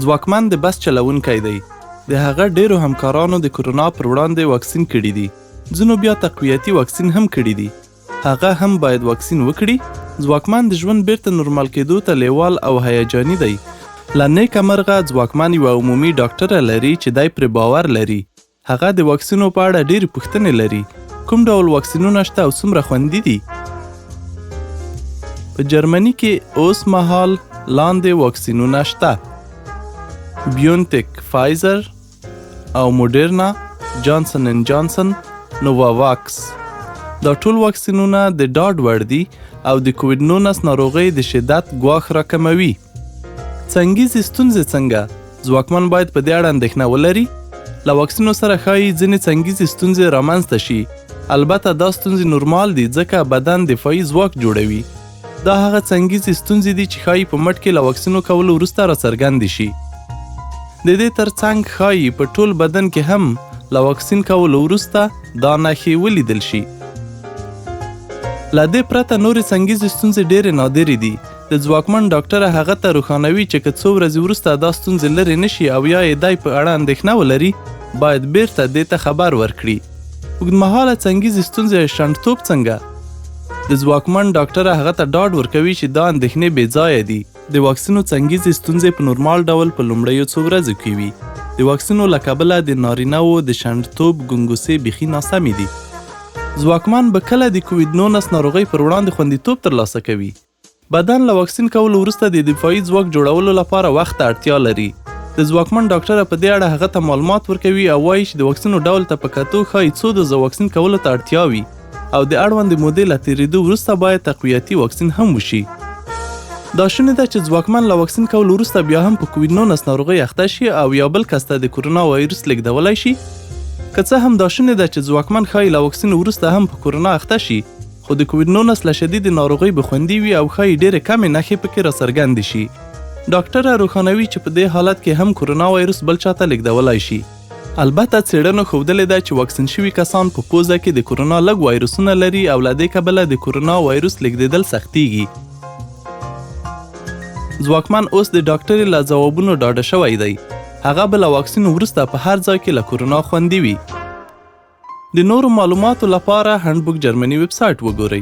ځواکمن د بس چلونکی دی. د هغه ډیرو همکارانو د کورونا پر وړاندې واکسین کړي دي. ځینو بیا تقویتي واکسین هم کړي دي. هغه هم باید واکسین وکړي. ځواکمن د ژوند بیرته نورمال کېدو ته لیوال او هیجاني دی. له نیکه مرغه ځواکمن یوه عمومي ډاکټره لري چې دی پرې باور لري. هغه د واکسینو په اړه ډېرې پوښتنې لري. کوم ډول واکسینونه شته او څومره خوندي دي؟ په جرمني کې اوس مهال لاندې واکسینونه شته: بیونتیک، فایزر او موډرنا، جانسن اند جانسن، نوواواکس. دا ټول واکسینونه د ډاډ وړ دي او د کوویډ-19 ناروغۍ د شدت ګواښ راکموي. څنګیزې ستونزې څنګه؟ ځواکمن باید په دې اړه اندېښنه ولري. له واکسینو سره ښایي ځینې څنګیزې ستونزې رامنځته شي. البته دا ستونزې نورمال دي ځکه بدن دفاعي ځواک جوړوي. دا هغه څنګیزې ستونزې دي چې ښایي په مټ کې له واکسینو کولو وروسته راڅرګندې شي. د دې ترڅنګ ښایي په ټول بدن کې هم له واکسین کولو وروسته دا نښې ولیدل شي. له دې پرته نورې څنګیزې ستونزې ډېرې نادرې دي. د ځواکمن ډاکټره هغه ته روښانوي چې که څو ورځې وروسته دا ستونزې لرې نه شي او یا یې دی په اړه اندېښنه ولري، باید بیرته دې ته خبر ورکړي. اوږدمهاله څنګیزې ستونزې شنډتوب څنګه؟ د ځواکمن ډاکټره هغه ته ډاډ ورکوي چې دا اندېښنې بې ځایه دي. د واکسینو څنګیزې ستونزې په نورمال ډول په لومړیو څو ورځو کې وي. د واکسینو له کبله د نارینه‌وو د شنډتوب ګنګوسې بیخي ناسمې دي. ځواکمن به کله د کوویډ-19 ناروغۍ پر وړاندې خوندیتوب ترلاسه کوي. بدن له واکسین کولو وروسته د دفاعي ځواک جوړولو لپاره وخت ته اړتیا لري. د ځواکمن ډاکټره په دې اړه هغه ته معلومات ورکوي او وایي چې د واکسینو ډول ته په کتو ښایي څو دوزه واکسین کولو ته اړتیا وي او د اړوندې مودې له تېرېدو وروسته باید تقویتي واکسین هم وشي. دا شونې ده چې ځواکمن له واکسین کولو وروسته بیا هم په کوویډ-19 ناروغۍ اخته شي او یا بل کس ته د کورونا وایرس لیږدولی شي. که څه هم دا شونې ده چې ځواکمن ښایي له واکسین وروسته هم په کورونا اخته شي، خو د کوویډ-19 له شدید ناروغۍ به خوندي وي او ښایي ډېرې کمې نښې پکې راڅرګندې شي. ډاکټره روښانوي چې په دې حالت کې هم کورونا وایرس بل چاته لیږدولی شي. البته څېړنو ښودلې ده چې واکسین شوي کسان په پوزه کې د کورونا لږ وایرسونه لري او له دې کبله د کورونا وایرس لیږدېدل سختیږي. ځواکمن اوس د ډاکټرې له ځوابونو ډاډه شوی دی. هغه به له واکسین وروسته په هر ځای کې له کورونا خوندي وي. د نورو معلوماتو لپاره هندبوک جرمني ویب سایټ وګورئ.